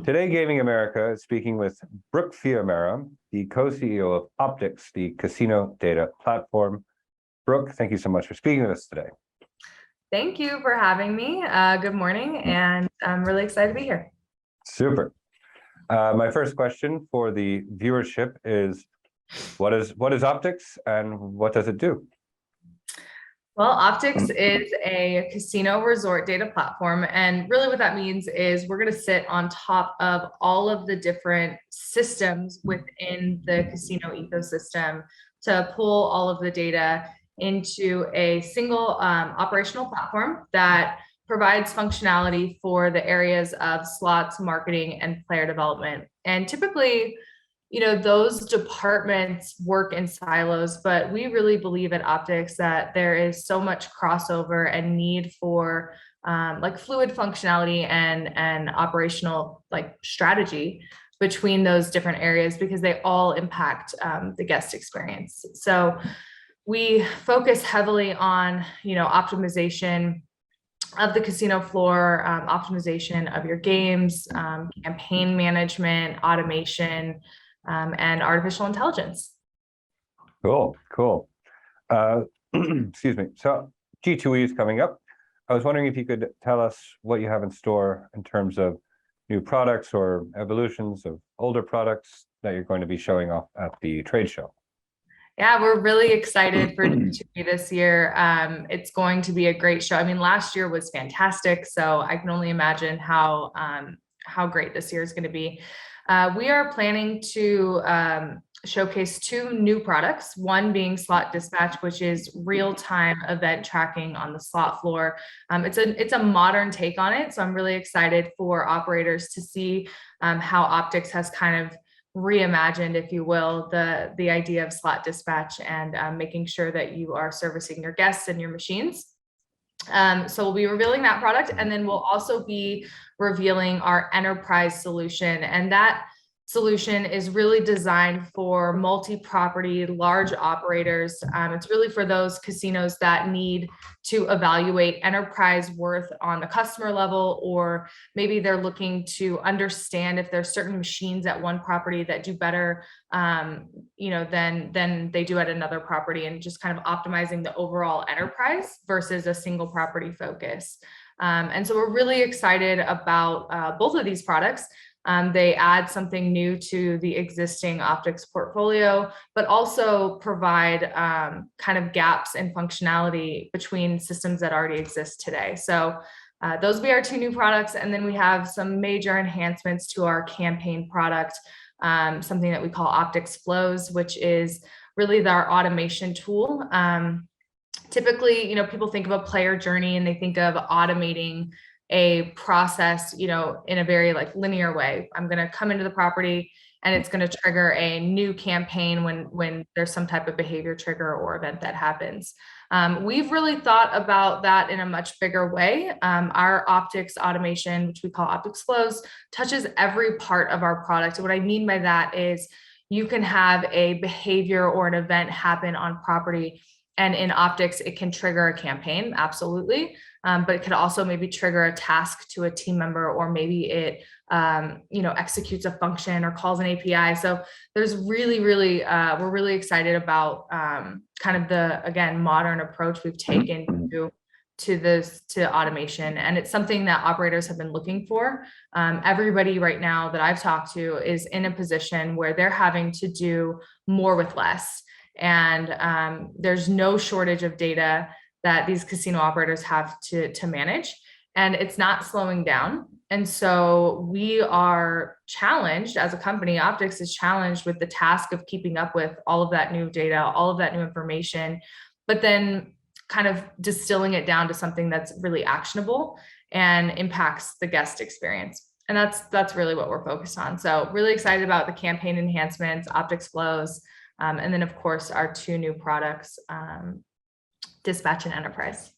Today, Gaming America is speaking with Brooke Fiumara, the co-CEO of OPTX, the casino data platform. Brooke, thank you so much for speaking with us today. Thank you for having me. Good morning, and I'm really excited to be here. Super. My first question for the viewership is, what is OPTX and what does it do? Well, OPTX is a casino resort data platform, and really what that means is we're going to sit on top of all of the different systems within the casino ecosystem to pull all of the data into a single operational platform that provides functionality for the areas of slots, marketing, and player development. And typically, those departments work in silos, but we really believe at OPTX that there is so much crossover and need for fluid functionality and operational strategy between those different areas, because they all impact the guest experience. So we focus heavily on optimization of the casino floor, optimization of your games, campaign management, automation, and artificial intelligence. Cool. Excuse me. So G2E is coming up. I was wondering if you could tell us what you have in store in terms of new products or evolutions of older products that you're going to be showing off at the trade show. Yeah, we're really excited for G2E this year. It's going to be a great show. I mean, last year was fantastic, so I can only imagine how great this year is going to be. We are planning to showcase two new products, one being Slot Dispatch, which is real-time event tracking on the slot floor. It's a modern take on it, so I'm really excited for operators to see how OPTX has kind of reimagined, if you will, the idea of Slot Dispatch and making sure that you are servicing your guests and your machines. So we'll be revealing that product, and then we'll also be revealing our enterprise solution. And that solution is really designed for multi-property, large operators. It's really for those casinos that need to evaluate enterprise worth on the customer level, or maybe they're looking to understand if there's certain machines at one property that do better, than they do at another property, and just kind of optimizing the overall enterprise versus a single property focus. And so we're really excited about both of these products. They add something new to the existing OPTX portfolio, but also provide kind of gaps in functionality between systems that already exist today. So those will be our two new products. And then we have some major enhancements to our campaign product, something that we call OPTX Flows, which is really our automation tool. Typically, people think of a player journey and they think of automating a process, in a very linear way. I'm going to come into the property and it's going to trigger a new campaign when there's some type of behavior trigger or event that happens. We've really thought about that in a much bigger way. Our OPTX automation, which we call OPTX Flows, touches every part of our product. And what I mean by that is you can have a behavior or an event happen on property, and in OPTX, it can trigger a campaign, absolutely. But it could also maybe trigger a task to a team member, or maybe it, executes a function or calls an API. So there's really, we're really excited about kind of the, again, modern approach we've taken to automation. And it's something that operators have been looking for. Everybody right now that I've talked to is in a position where they're having to do more with less. And there's no shortage of data that these casino operators have to manage, and it's not slowing down. And so we are challenged as a company. OPTX is challenged with the task of keeping up with all of that new data, all of that new information, but then kind of distilling it down to something that's really actionable and impacts the guest experience. And that's really what we're focused on. So really excited about the campaign enhancements, OPTX Flows, and then of course our two new products, Dispatch and Enterprise.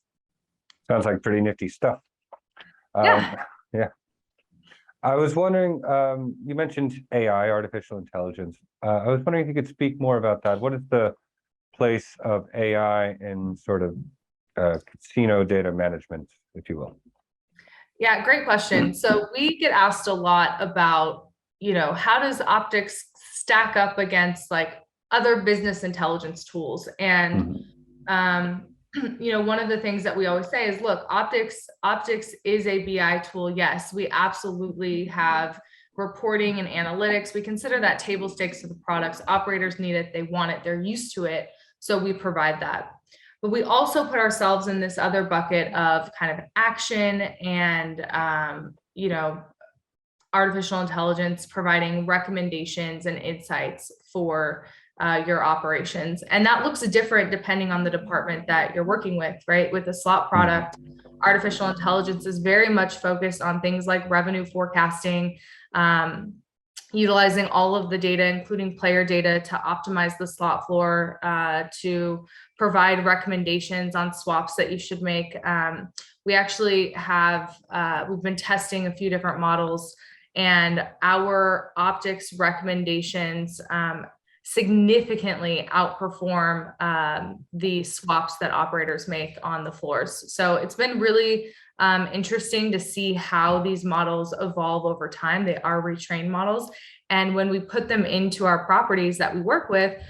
Sounds like pretty nifty stuff. Yeah. I was wondering, you mentioned AI, artificial intelligence. I was wondering if you could speak more about that. What is the place of AI in sort of casino data management, if you will? Yeah, great question. So we get asked a lot about, how does optics stack up against like other business intelligence tools? And one of the things that we always say is, look, optics is a BI tool. Yes, we absolutely have reporting and analytics. We consider that table stakes to the products. Operators need it, they want it, they're used to it. So we provide that. But we also put ourselves in this other bucket of kind of action and, artificial intelligence providing recommendations and insights for your operations. And that looks different depending on the department that you're working with, right? With a slot product, artificial intelligence is very much focused on things like revenue forecasting, utilizing all of the data, including player data, to optimize the slot floor, to provide recommendations on swaps that you should make. We actually have, we've been testing a few different models, and our optics recommendations significantly outperform the swaps that operators make on the floors. So it's been really interesting to see how these models evolve over time. They are retrained models. And when we put them into our properties that we work with,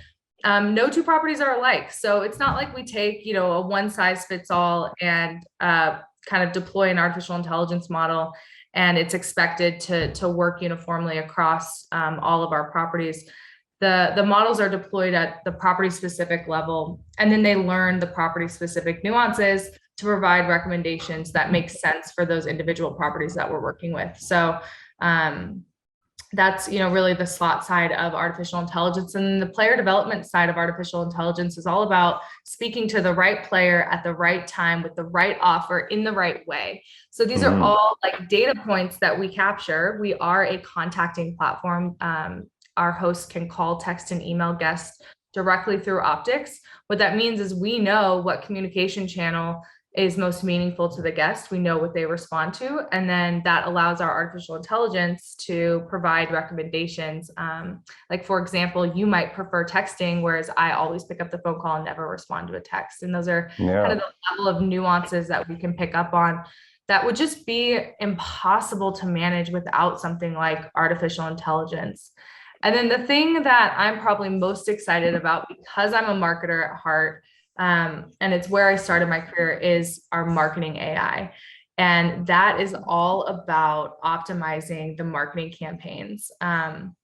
no two properties are alike. So it's not like we take, a one size fits all and kind of deploy an artificial intelligence model and it's expected to work uniformly across all of our properties. The models are deployed at the property specific level, and then they learn the property specific nuances to provide recommendations that make sense for those individual properties that we're working with. So that's, really the slot side of artificial intelligence. And the player development side of artificial intelligence is all about speaking to the right player at the right time with the right offer in the right way. So these are all like data points that we capture. We are a contacting platform. Our hosts can call, text, and email guests directly through optics. What that means is we know what communication channel is most meaningful to the guest. We know what they respond to, and then that allows our artificial intelligence to provide recommendations. Like, for example, you might prefer texting, whereas I always pick up the phone call and never respond to a text. And those are kind of the level of nuances that we can pick up on that would just be impossible to manage without something like artificial intelligence. And then the thing that I'm probably most excited about, because I'm a marketer at heart, and it's where I started my career, is our marketing AI. And that is all about optimizing the marketing campaigns. And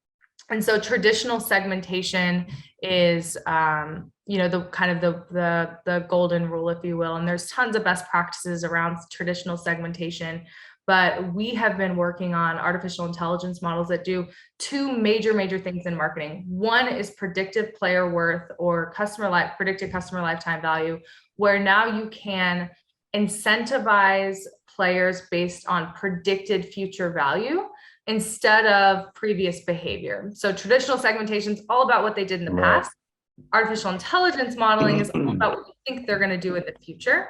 so traditional segmentation is, the kind of the golden rule, if you will. And there's tons of best practices around traditional segmentation. But we have been working on artificial intelligence models that do two major things in marketing. One is predictive player worth, or predicted customer lifetime value, where now you can incentivize players based on predicted future value instead of previous behavior. So traditional segmentation is all about what they did in the past. Artificial intelligence modeling is all about what you think they're going to do in the future,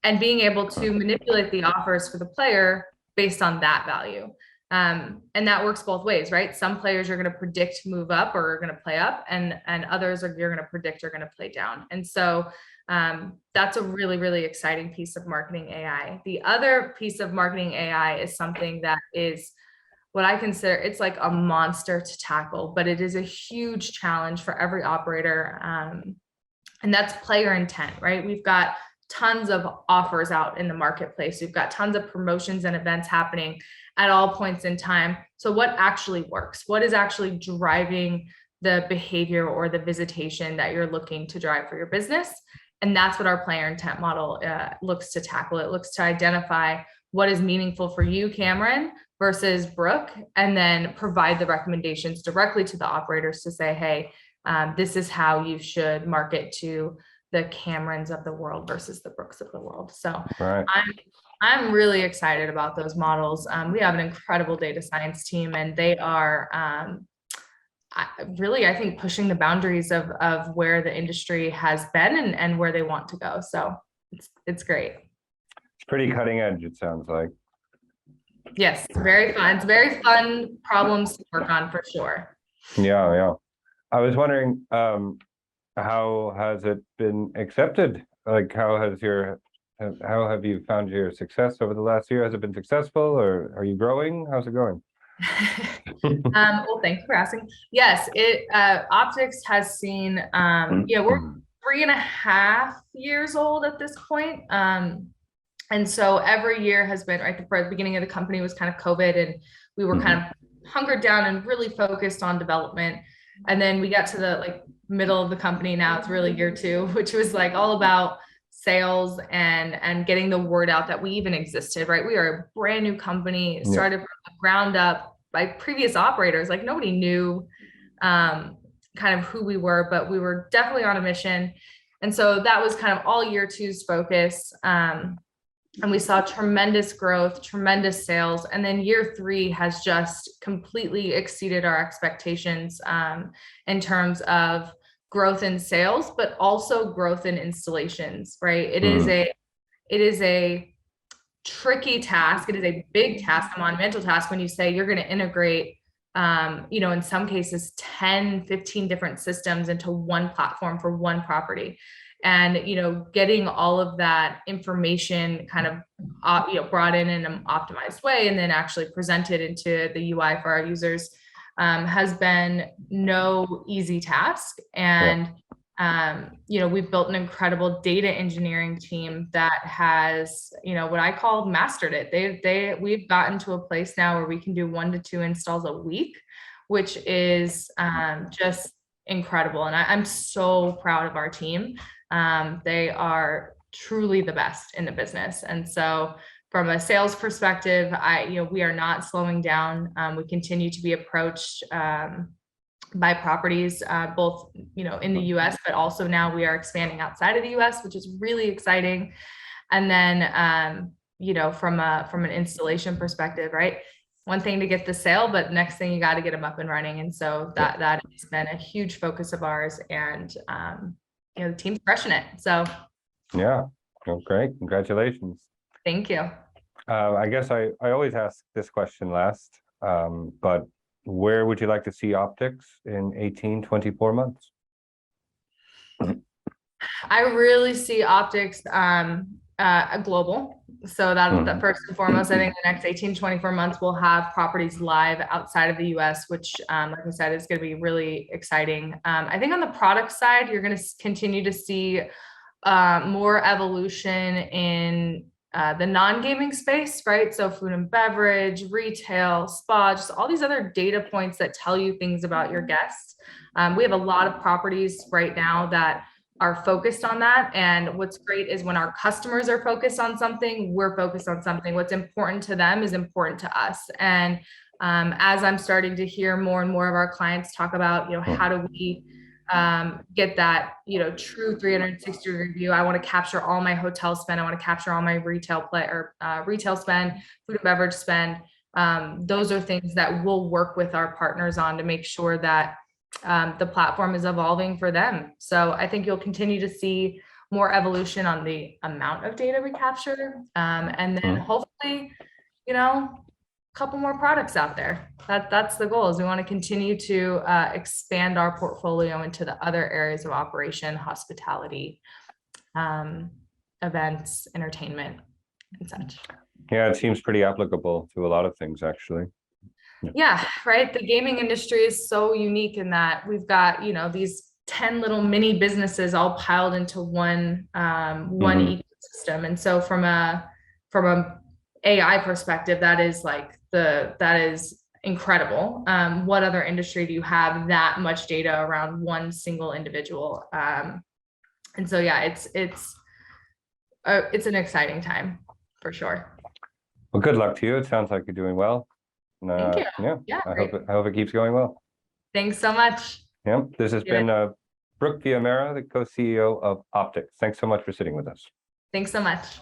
and being able to manipulate the offers for the player based on that value. And that works both ways, right? Some players you're going to predict move up or are going to play up, and others you're going to predict are going to play down. And so that's a really exciting piece of marketing AI. The other piece of marketing AI is something that is what I consider, it's like a monster to tackle, but it is a huge challenge for every operator. And that's player intent, right? We've got tons of offers out in the marketplace. We've got tons of promotions and events happening at all points in time. So what actually works? What is actually driving the behavior or the visitation that you're looking to drive for your business? And that's what our player intent model looks to tackle. It looks to identify what is meaningful for you, Cameron, versus Brooke, and then provide the recommendations directly to the operators to say, hey, this is how you should market to the Camerons of the world versus the Brookes of the world. So I'm really excited about those models. We have an incredible data science team, and they are really, I think, pushing the boundaries of where the industry has been and where they want to go. So it's great. It's pretty cutting edge, it sounds like. Yes, very fun. It's very fun problems to work on for sure. Yeah. I was wondering, how has it been accepted? Like, how has your How have you found your success over the last year? Has it been successful, or are you growing? How's it going? Well, thank you for asking. Yes, OPTX has seen, we're 3.5 years old at this point. And so every year has been, right, the beginning of the company was kind of COVID, and we were kind of hunkered down and really focused on development. And then we got to the middle of the company. Now it's really year 2, which was all about sales and getting the word out that we even existed, right? We are a brand new company, started from the ground up by previous operators. Nobody knew kind of who we were, but we were definitely on a mission. And so that was kind of all year 2's focus. And we saw tremendous growth, tremendous sales. And then year 3 has just completely exceeded our expectations in terms of growth in sales, but also growth in installations, right? It is a tricky task. It is a big task, a monumental task when you say you're going to integrate, in some cases, 10, 15 different systems into one platform for one property. And, getting all of that information kind of, brought in an optimized way and then actually presented into the UI for our users has been no easy task. And, we've built an incredible data engineering team that has, what I call mastered it. We've gotten to a place now where we can do 1 to 2 installs a week, which is just incredible. And I'm so proud of our team. They are truly the best in the business. And so from a sales perspective, we are not slowing down. We continue to be approached by properties, both, in the US, but also now we are expanding outside of the US, which is really exciting. And then, from an installation perspective, right? One thing to get the sale, but next thing you got to get them up and running. And so that has been a huge focus of ours, and, the team's crushing it. So. Yeah. Oh, great. Congratulations. Thank you. I guess I always ask this question last, but where would you like to see OPTX in 18, 24 months? I really see OPTX global. So that first and foremost, I think the next 18, 24 months, we'll have properties live outside of the US, which, like I said, is going to be really exciting. I think on the product side, you're going to continue to see more evolution in the non-gaming space, right? So food and beverage, retail, spa, just all these other data points that tell you things about your guests. We have a lot of properties right now that are focused on that. And what's great is when our customers are focused on something, we're focused on something. What's important to them is important to us. And as I'm starting to hear more and more of our clients talk about, how do we get that, true 360-degree view. I want to capture all my hotel spend. I want to capture all my retail spend, food and beverage spend. Those are things that we'll work with our partners on to make sure that the platform is evolving for them. So I think you'll continue to see more evolution on the amount of data we capture. And then hopefully, a couple more products out there. That's the goal, is we want to continue to expand our portfolio into the other areas of operation, hospitality, events, entertainment, and such. Yeah, it seems pretty applicable to a lot of things, actually. Yeah, right. The gaming industry is so unique in that we've got, these 10 little mini businesses all piled into one ecosystem. And so from a AI perspective, that is incredible. What other industry do you have that much data around one single individual? And so, yeah, it's an exciting time for sure. Well, good luck to you. It sounds like you're doing well. Thank you. Yeah, I hope it keeps going well. Thanks so much. Yeah, this has been Brooke Fiumara, the co-CEO of OPTX. Thanks so much for sitting with us. Thanks so much.